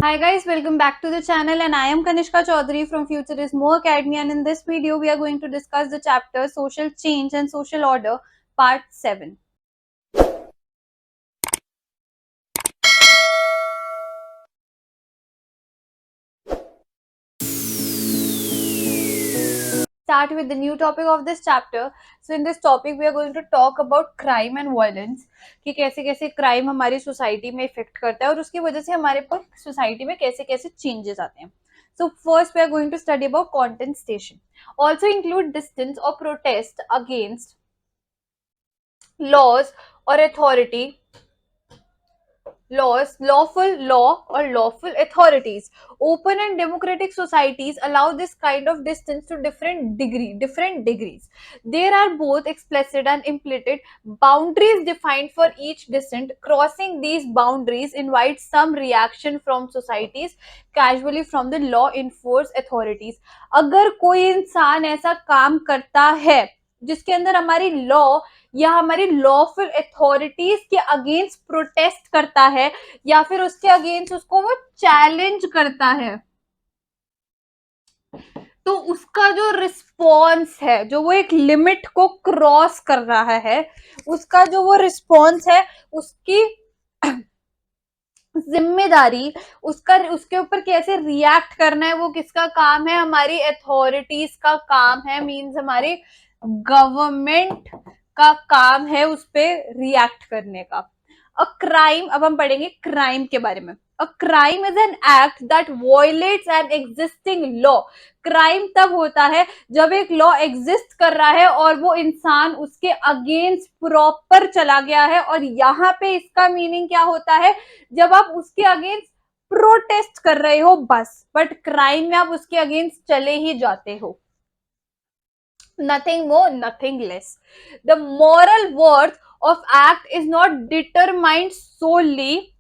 Hi guys, welcome back to the channel and I am Kanishka Chaudhary from Futurismo Academy, and in this video we are going to discuss the chapter Social Change and Social Order Part 7. Start with the new topic of this chapter. So in this topic we are going to talk about crime and violence, कि कैसे कैसे crime हमारी society में effect करता है और उसकी वजह से हमारे पर सोसाइटी में कैसे कैसे चेंजेस आते हैं. So first we are going to study about contestation. Also include distance or protest against laws or authority laws, lawful law or lawful authorities. Open and democratic societies allow this kind of distance to different degrees. There are both explicit and implicit boundaries defined for each distance. Crossing these boundaries invites some reaction from societies, casually from the law enforced authorities. अगर कोई इंसान ऐसा काम करता है जिसके अंदर हमारी लॉ या हमारी लॉफुल अथॉरिटीज के अगेंस्ट प्रोटेस्ट करता है या फिर उसके अगेंस्ट उसको वो चैलेंज करता है, तो उसका जो रिस्पॉन्स है, जो वो एक लिमिट को क्रॉस कर रहा है, उसका जो वो रिस्पॉन्स है, उसकी जिम्मेदारी, उसका उसके ऊपर कैसे रिएक्ट करना है, वो किसका काम है? हमारी अथॉरिटीज का काम है. मींस हमारी गवर्नमेंट का काम है उस पे रिएक्ट करने का. अ क्राइम, अब हम पढ़ेंगे क्राइम के बारे में. A crime is an act that violates an existing law. Crime तब होता है जब एक लॉ एग्जिस्ट कर रहा है और वो इंसान उसके अगेंस्ट प्रॉपर चला गया है. और यहाँ पे इसका मीनिंग क्या होता है? जब आप उसके अगेंस्ट प्रोटेस्ट कर रहे हो बस, बट क्राइम में आप उसके अगेंस्ट चले ही जाते हो. Nothing more, nothing less. The moral worth of act is not determined solely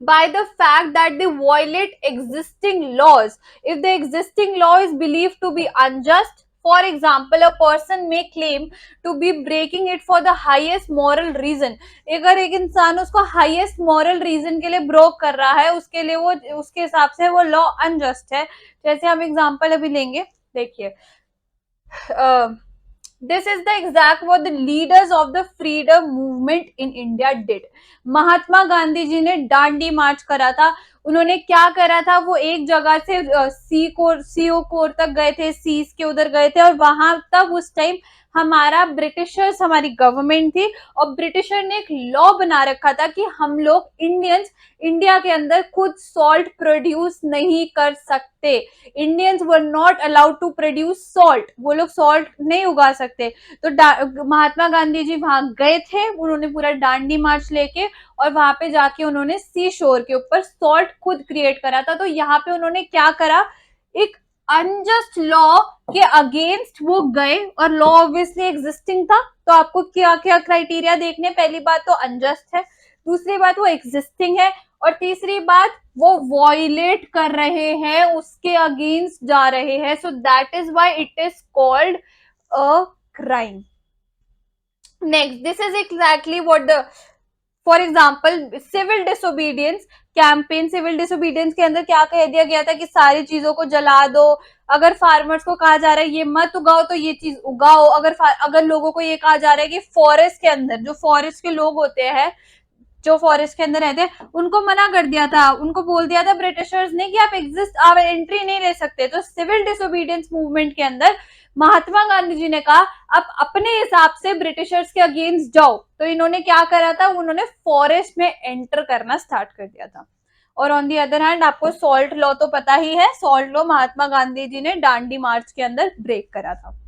by the fact that they violate existing laws. If the existing law is believed to be unjust, for example, a person may claim to be breaking it for the highest moral reason. अगर एक इंसान उसको highest moral reason के लिए broke कर रहा है, उसके लिए वो, उसके हिसाब से वो लॉ अनजस्ट है. जैसे हम एग्जांपल अभी लेंगे, देखिए, this is the exact what the leaders of the freedom movement in India did. Mahatma Gandhi ji ने डांडी मार्च करा था. उन्होंने क्या करा था? वो एक जगह से सीओ कोर तक गए थे, सीज के उधर गए थे, और वहां तब उस टाइम हमारा ब्रिटिशर्स, हमारी गवर्नमेंट थी, और ब्रिटिशर ने एक लॉ बना रखा था कि हम लोग इंडियंस इंडिया के अंदर खुद सॉल्ट प्रोड्यूस नहीं कर सकते. Indians were not allowed to produce salt. वो लोग सॉल्ट नहीं उगा सकते. तो महात्मा गांधी जी वहां गए थे, उन्होंने पूरा डांडी मार्च लेके, और वहां पे जाके उन्होंने सी शोर के ऊपर सॉल्ट खुद क्रिएट करा था. तो यहाँ पे उन्होंने क्या करा? एक अनजस्ट लॉ के अगेंस्ट वो गए, और लॉ ऑब्वियसली एग्जिस्टिंग था, तो आपको क्या क्या क्राइटेरिया देखने? पहली बात तो अनजस्ट है, दूसरी बात वो एग्जिस्टिंग है, और तीसरी बात वो वॉयलेट कर रहे हैं, उसके अगेंस्ट जा रहे हैं. So that is why it is called a crime. Next, this is exactly what the, for example, civil disobedience campaign. Civil disobedience के अंदर क्या कह दिया गया था? कि सारी चीजों को जला दो. अगर फार्मर्स को कहा जा रहा है ये मत उगाओ तो ये चीज उगाओ. अगर लोगों को ये कहा जा रहा है कि फॉरेस्ट के अंदर, जो फॉरेस्ट के लोग होते हैं, जो फॉरेस्ट के अंदर रहते हैं, उनको मना कर दिया था, उनको बोल दिया था ब्रिटिशर्स ने कि आप एंट्री नहीं ले सकते. तो सिविल डिसोबीडियंस मूवमेंट के अंदर महात्मा गांधी जी ने कहा आप अपने हिसाब से ब्रिटिशर्स के अगेंस्ट जाओ. तो इन्होंने क्या करा था? उन्होंने फॉरेस्ट में एंटर करना स्टार्ट कर दिया था. और ऑन दी अदर हैंड, आपको सॉल्ट लॉ तो पता ही है. सॉल्ट लॉ महात्मा गांधी जी ने डांडी मार्च के अंदर ब्रेक करा था.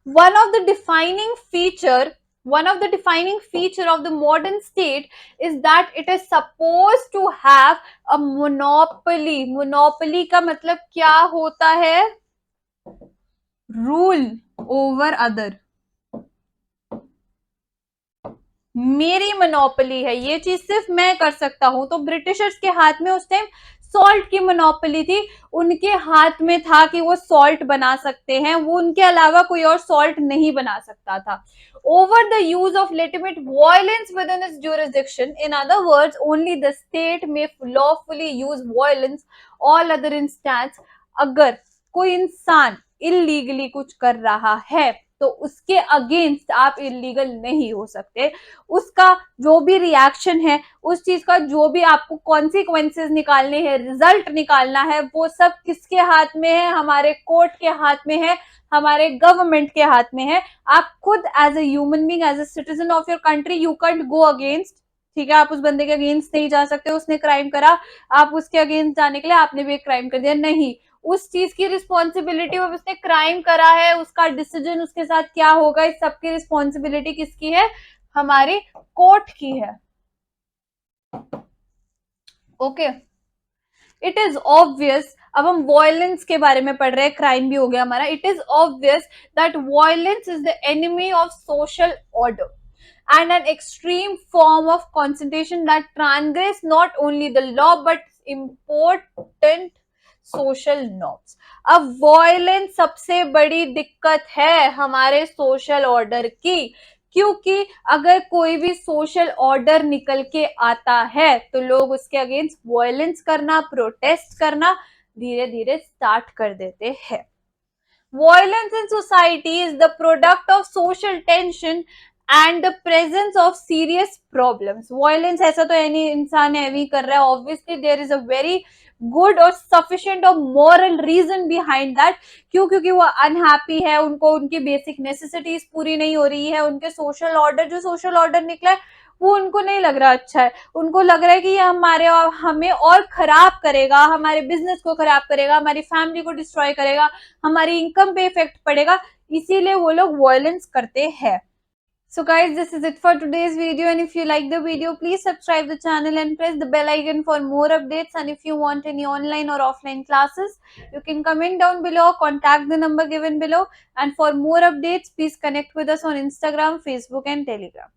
One of the defining feature of the modern state is that it is supposed to have a monopoly. Monopoly का मतलब क्या होता है? Rule over other. मेरी मोनोपोली है, ये चीज सिर्फ मैं कर सकता हूं. तो ब्रिटिशर्स के हाथ में उस टाइम सॉल्ट की मोनोपोली थी, उनके हाथ में था कि वो सॉल्ट बना सकते हैं, वो उनके अलावा कोई और सॉल्ट नहीं बना सकता था. Over the use of legitimate violence within its jurisdiction, in other words, only the state may lawfully use violence. All other instance, अगर कोई इंसान इलीगली कुछ कर रहा है तो उसके अगेंस्ट आप इलीगल नहीं हो सकते. उसका जो भी रिएक्शन है, उस चीज का जो भी आपको कॉन्सिक्वेंसेस निकालने हैं, रिजल्ट निकालना है, वो सब किसके हाथ में है? हमारे कोर्ट के हाथ में है, हमारे गवर्नमेंट के हाथ में है. आप खुद as a human being, as a citizen of your country, you can't go against. ठीक है, आप उस बंदे के अगेंस्ट नहीं जा सकते. उसने क्राइम करा, आप उसके अगेंस्ट जाने के लिए आपने भी एक क्राइम कर दिया, नहीं. उस चीज की रिस्पॉन्सिबिलिटी, उसने क्राइम करा है, उसका डिसीजन उसके साथ क्या होगा, इस सबकी रिस्पॉन्सिबिलिटी किसकी है? हमारी कोर्ट की है. Okay, it is obvious. अब हम वायलेंस के बारे में पढ़ रहे हैं, क्राइम भी हो गया हमारा. It is obvious that violence is the enemy of social order and an extreme form of concentration that transgress not only the law but important social norms. अब वायलेंस सबसे बड़ी दिक्कत है हमारे सोशल ऑर्डर की, क्योंकि अगर कोई भी सोशल ऑर्डर निकल के आता है तो लोग उसके अगेंस्ट वायलेंस करना, प्रोटेस्ट करना धीरे धीरे स्टार्ट कर देते हैं. Violence in society is the product of social tension and the presence of serious problems. Violence ऐसा तो any इंसान है कर रहा है. Obviously there is a very good or sufficient or moral reason behind that. क्यों? क्योंकि वो unhappy है, उनको उनकी basic necessities पूरी नहीं हो रही है, उनके social order, जो social order निकला है वो उनको नहीं लग रहा अच्छा है. उनको लग रहा है कि ये हमें और खराब करेगा, हमारे बिजनेस को खराब करेगा, हमारी फैमिली को डिस्ट्रॉय करेगा, हमारी इनकम पे इफेक्ट पड़ेगा, इसीलिए वो लोग वायलेंस करते हैं. So guys, this is it for today's video, and if you like the video, please subscribe the channel and press the bell icon for more updates. And if you want any online or offline classes, you can comment down below, contact the number given below. And for more updates, please connect with us on Instagram, Facebook and Telegram.